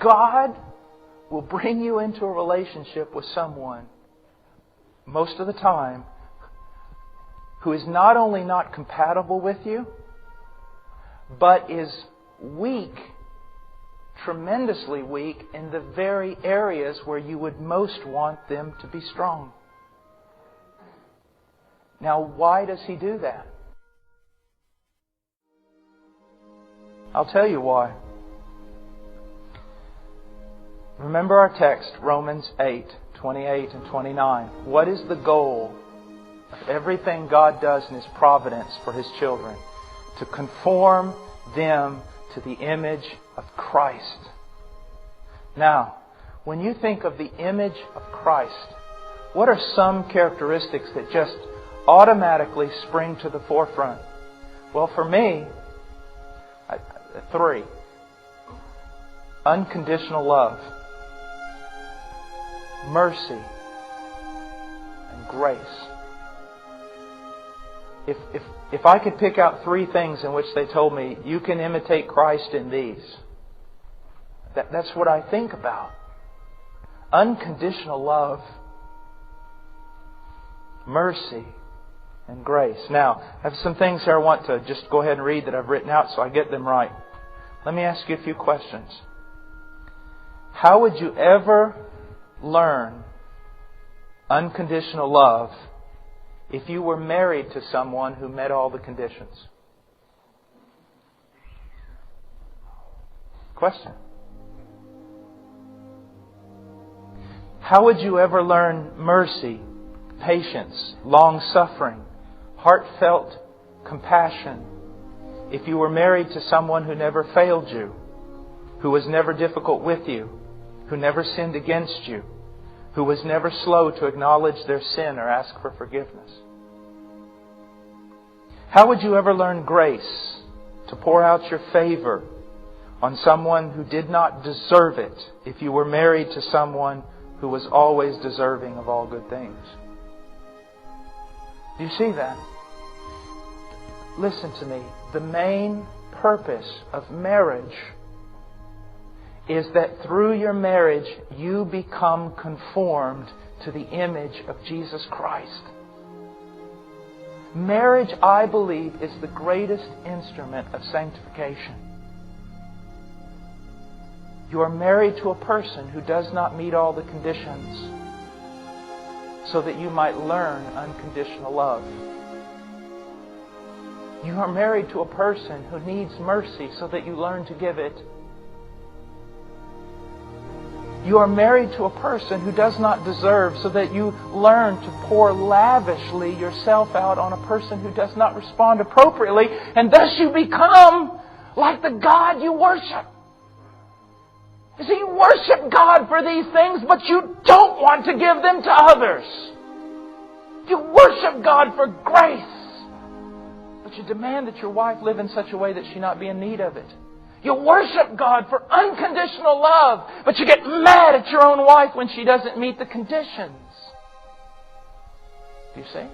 God will bring you into a relationship with someone, most of the time, who is not only not compatible with you, but is weak, tremendously weak, in the very areas where you would most want them to be strong. Now, why does He do that? I'll tell you why. Remember our text, Romans 8:28 and 29. What is the goal of everything God does in His providence for His children? To conform them to the image of Christ. Now, when you think of the image of Christ, what are some characteristics that just automatically spring to the forefront? Well, for me, 3. Unconditional love, mercy, and grace. If I could pick out 3 things in which they told me, you can imitate Christ in these, that's what I think about. Unconditional love, mercy, and grace. Now, I have some things here I want to just go ahead and read that I've written out so I get them right. Let me ask you a few questions. How would you ever learn unconditional love if you were married to someone who met all the conditions? Question. How would you ever learn mercy, patience, long-suffering, heartfelt compassion if you were married to someone who never failed you, who was never difficult with you, who never sinned against you, who was never slow to acknowledge their sin or ask for forgiveness? How would you ever learn grace, to pour out your favor on someone who did not deserve it if you were married to someone who was always deserving of all good things? Do you see that? Listen to me. The main purpose of marriage is that through your marriage you become conformed to the image of Jesus Christ. Marriage, I believe, is the greatest instrument of sanctification. You are married to a person who does not meet all the conditions so that you might learn unconditional love. You are married to a person who needs mercy so that you learn to give it. You are married to a person who does not deserve so that you learn to pour lavishly yourself out on a person who does not respond appropriately, and thus you become like the God you worship. You see, you worship God for these things, but you don't want to give them to others. You worship God for grace, but you demand that your wife live in such a way that she not be in need of it. You worship God for unconditional love, but you get mad at your own wife when she doesn't meet the conditions. Do you see?